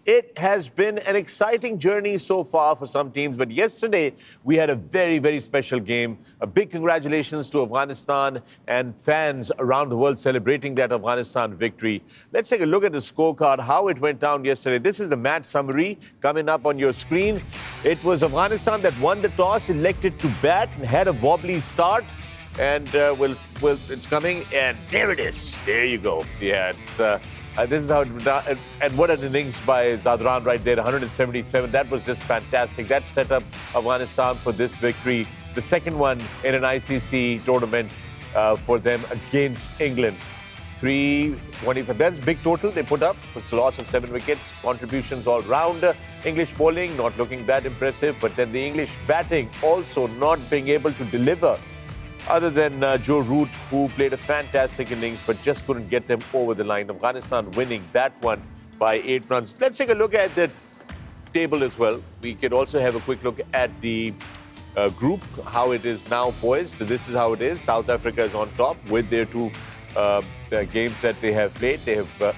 It has been an exciting journey so far for some teams, but yesterday we had a very, very special game. A big congratulations to Afghanistan and fans around the world celebrating that Afghanistan victory. Let's take a look at the scorecard, how it went down yesterday. This is the match summary coming up on your screen. It was Afghanistan that won the toss, elected to bat, and had a wobbly start. And it's coming, and there it is. There you go. Yeah, this is how it went down. And what an innings by Zadran right there, 177. That was just fantastic. That set up Afghanistan for this victory. The second one in an ICC tournament for them against England. 325. That's a big total they put up. It's a loss of 7 wickets. Contributions all round. English bowling not looking that impressive, but then the English batting also not being able to deliver. Other than Joe Root, who played a fantastic innings but just couldn't get them over the line. Afghanistan winning that one by 8 runs. Let's take a look at the table as well. We could also have a quick look at the group, how it is now poised. This is how it is. South Africa is on top with their two games that they have played. They have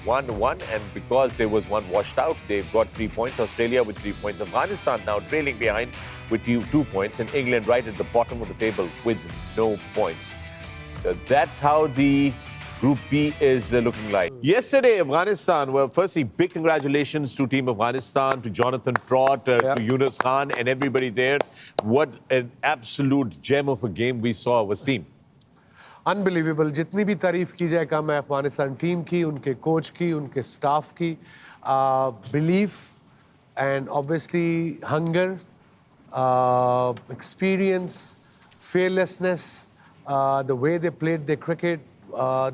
won one, and because there was one washed out, they've got 3 points. Australia with 3 points. Afghanistan now trailing behind with 2 points, and England right at the bottom of the table with no points. That's how the Group B is looking like. Yesterday, Afghanistan, well, firstly, big congratulations to Team Afghanistan, to Jonathan Trott, to Yunus Khan, and everybody there. What an absolute gem of a game we saw, Wasim. Unbelievable. जितनी भी तारीफ की जाए कम है Afghanistan team की, उनके coach की, उनके स्टाफ की. Belief and obviously hunger, experience, fearlessness, the way they played their cricket.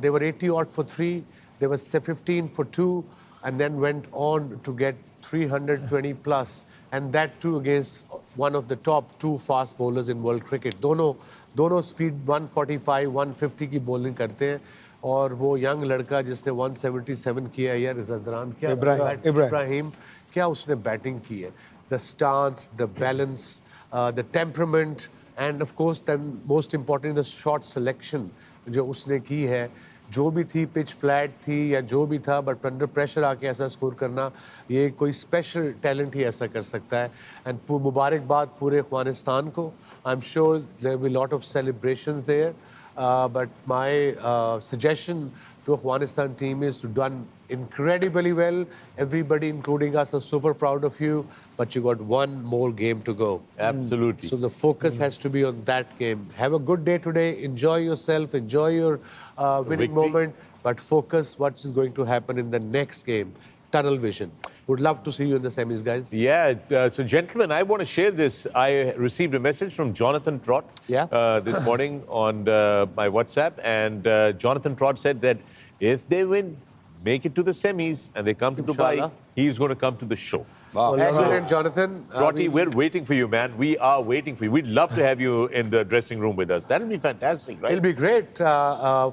They were 80 odd for 3, they were 15 for 2, and then went on to get 320 plus, and that too against one of the top 2 fast bowlers in world cricket. दोनों speed 145, 150 की bowling करते हैं. और वो young लड़का जिसने 177 किया है यार, ज़दरान, क्या इब्राहिम, क्या उसने बैटिंग की है. The stance, the balance, the temperament, and of course then most importantly the shot selection जो उसने की है. जो भी थी, पिच फ्लैट थी या जो भी था, बट अंडर प्रेशर आके ऐसा स्कोर करना, ये कोई स्पेशल टैलेंट ही ऐसा कर सकता है. एंड मुबारकबाद पूरे अफगानिस्तान को. I am sure there will be lot of celebrations there, but my suggestion to Afghanistan team is done incredibly well. Everybody, including us, are super proud of you. But you got one more game to go. Absolutely. So the focus has to be on that game. Have a good day today. Enjoy yourself. Enjoy your winning moment. But focus what is going to happen in the next game. Tunnel vision. Would love to see you in the semis, guys. Yeah. So, gentlemen, I want to share this. I received a message from Jonathan Trott this morning on my WhatsApp. And Jonathan Trott said that if they win, make it to the semis, and they come to Dubai, he's going to come to the show. Wow. Excellent, Jonathan. Trotty, we're waiting for you, man. We are waiting for you. We'd love to have you in the dressing room with us. That'll be fantastic, right? It'll be great.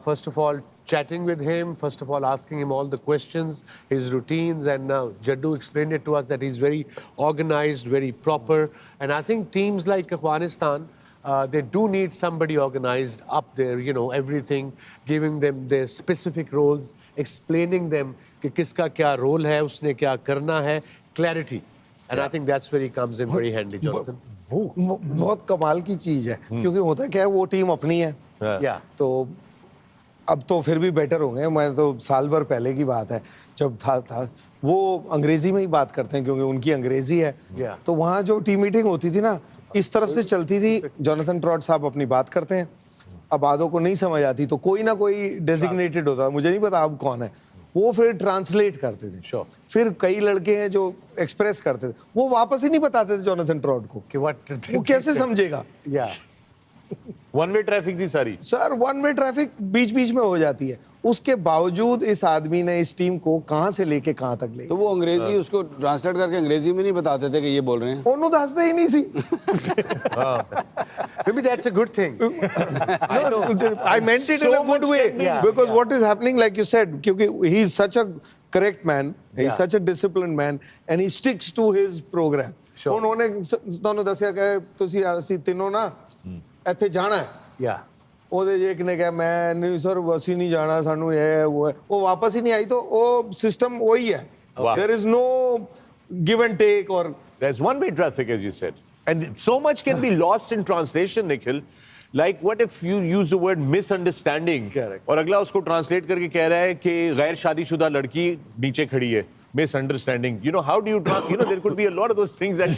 First of all, chatting with him, first of all, asking him all the questions, his routines, and Jaddu explained it to us that he's very organized, very proper. And I think teams like Afghanistan, they do need somebody organized up there, you know, everything, giving them their specific roles, explaining them कि किसका क्या role है, उसने क्या करना है, clarity. And I think that's where he comes in very handy, Jonathan. बहुत कमाल की चीज है, क्योंकि होता क्या है, वो टीम अपनी है. तो अब तो फिर भी बेटर होंगे. मैं तो साल भर पहले की बात है जब था वो अंग्रेजी में ही बात करते हैं क्योंकि उनकी अंग्रेजी है. तो वहाँ जो टीम मीटिंग होती थी ना, इस तरफ से चलती थी. जोनाथन ट्रॉट साहब अपनी बात करते हैं, अब आदों को नहीं समझ आती तो कोई ना कोई डेजिग्नेटेड होता है, मुझे नहीं पता अब कौन है, वो फिर ट्रांसलेट करते थे. फिर कई लड़के हैं जो एक्सप्रेस करते थे, वो वापस ही नहीं बताते थे जोनाथन ट्रॉट को कि वो कैसे समझेगा. वन वे ट्रैफिक थी सारी. सर वन वे ट्रैफिक बीच बीच में हो जाती है. उसके बावजूद इस आदमी ने इस टीम को कहां से लेके कहां तक ले. तो वो अंग्रेजी उसको ट्रांसलेट करके अंग्रेजी में नहीं बताते थे कि ये बोल रहे हैं. ਉਹਨੂੰ ਦੱਸਦੇ ਹੀ ਨਹੀਂ ਸੀ. Maybe that's a good thing. No, I meant it in a good way. Because what is happening, like you said, क्योंकि he is such a correct man, he is such a disciplined man, and he sticks to his program. उन्होंने ਤੁਹਾਨੂੰ ਦੱਸਿਆ ਕਿ ਤੁਸੀਂ ਅਸੀਂ ਤਿੰਨੋਂ ਨਾ ਇੱਥੇ ਜਾਣਾ ਹੈ. ਉਹਦੇ ਜੇ ਇੱਕ ਨੇ ਕਿਹਾ ਮੈਂ ਨਹੀਂ ਸਰ ਅਸੀਂ ਨਹੀਂ ਜਾਣਾ, ਸਾਨੂੰ ਇਹ ਉਹ ਹੈ, ਉਹ ਵਾਪਸ ਹੀ ਨਹੀਂ ਆਈ. तो वो सिस्टम वही है. Wow. There is no give and take or There's one-way traffic, as you said. And so much can be lost in translation, Nikhil. Like, what if you use the word misunderstanding? Correct. और अगला उसको translate करके कह रहा है कि गैर शादीशुदा लड़की नीचे खड़ी है. Misunderstanding. You know, how do you there could be a lot of those things that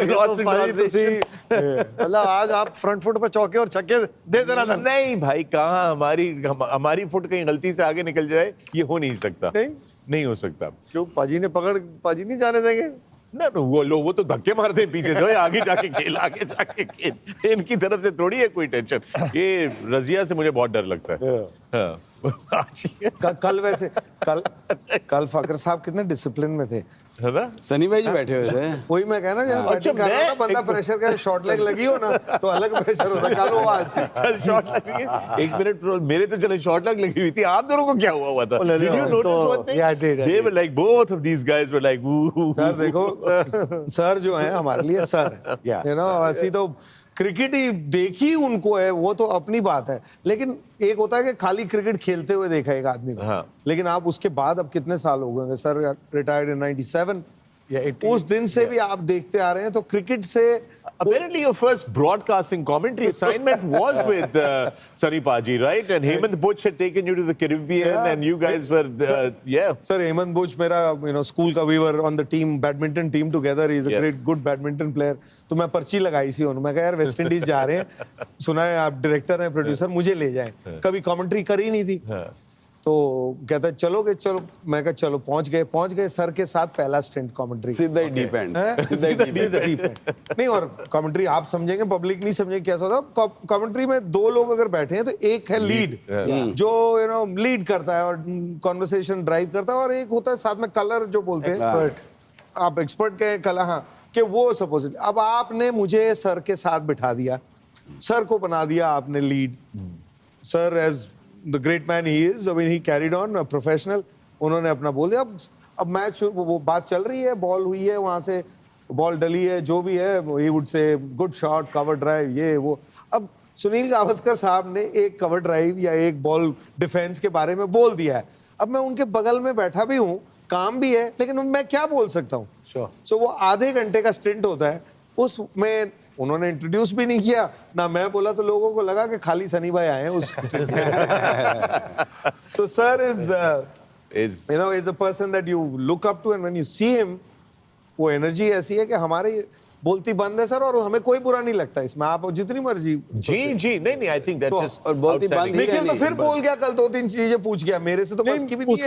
lost in translation. मतलब आज आप फ्रंट फुट पे चौके और छक्के दे देना था। नहीं भाई, कहाँ हमारी फुट कहीं गलती से आगे निकल जाए, ये हो नहीं सकता. नहीं हो सकता. क्यों पाजी ने पकड़ पाजी नहीं जाने देंगे? ना वो तो धक्के मारते हैं पीछे से. ओए, आगे जाके खेल. इनकी तरफ से थोड़ी है कोई टेंशन. ये रजिया से मुझे बहुत डर लगता है. हाँ. कल फकर साहब कितने डिसिप्लिन में थे, है ना? सनी भाई जी बैठे हुए थे। वही मैं कहना यार, बैटिंग कर रहा था बंदा, प्रेशर का शॉर्ट लेग लगी हो ना तो अलग प्रेशर होता. कल वो आज कल शॉट लगी. एक मिनट, मेरे तो चले शॉट लगी हुई थी. आप दोनों को क्या हुआ था? Did you notice one thing? Yeah, I did. They were like, both of these guys were like, woo. Sir देखो, सर जो है हमारे लिए सर है, Yeah. you know, ऐसी तो क्रिकेट ही देखी उनको है, वो तो अपनी बात है. लेकिन एक होता है कि खाली क्रिकेट खेलते हुए देखा एक आदमी को. हाँ. लेकिन आप उसके बाद अब कितने साल हो गए सर, रिटायर्ड इन 97. Yeah, 80. उस दिन से भी आप देखते आ रहे हैं, तो क्रिकेट से Apparently, your first broadcasting commentary assignment was with Sunny Paji, right? And Hemant Buch had taken you to the Caribbean, and you guys were, yeah. Sir Hemant Buch मेरा स्कूल का, we were on the team, badminton team together. He is a great good badminton player. तो मैं पर्ची लगाई सी उन्होंने, मैं कहा यार वेस्ट इंडीज जा रहे हैं, सुना है आप डायरेक्टर हैं, प्रोड्यूसर, मुझे ले जाएं. कभी कमेंट्री करी नहीं थी. तो कहता है चलोगे, चलो. मैं कहा चलो. पहुंच गए सर के साथ पहला स्टेंट कमेंट्री. सीधा ही डीप एंड. नहीं, और कमेंट्री आप समझेंगे, पब्लिक नहीं समझेंगे कैसा होता. कमेंट्री में दो लोग अगर बैठे हैं तो एक है लीड, जो लीड करता है और कॉन्वर्सेशन ड्राइव करता है, और एक होता है साथ में कलर जो बोलते हैं. आप एक्सपर्ट के कलर, हाँ, कि वो सपोज. अब आपने मुझे सर के साथ बिठा दिया, सर को बना दिया आपने lead. Sir as the great man he is, I mean he carried on professional. उन्होंने अपना बोल दिया. अब मैच, वो बात चल रही है, बॉल हुई है, वहां से बॉल डली है, जो भी है, he would say good shot, cover drive, ये वो. अब सुनील गावस्कर साहब ने एक कवर ड्राइव या एक बॉल डिफेंस के बारे में बोल दिया है. अब मैं उनके बगल में बैठा भी हूँ, काम भी है, लेकिन मैं क्या बोल सकता हूँ. सो वो आधे घंटे का स्टिंट होता है, उसमें उन्होंने इंट्रोड्यूस भी नहीं किया ना, मैं बोला, तो लोगों को लगा कि खाली सनी भाई आए हैं उस. So sir is a person that you look up to, and when you see him, वो एनर्जी ऐसी है कि हमारी बोलती बंद है सर, और हमें कोई बुरा नहीं लगता इसमें. आप जितनी मर्जी. जी, नहीं, I think that's just और बोलती बंद ही निखिल तो फिर बोल गया कल, 2-3 चीजें पूछ गया मेरे से, तो बस की भी नहीं है.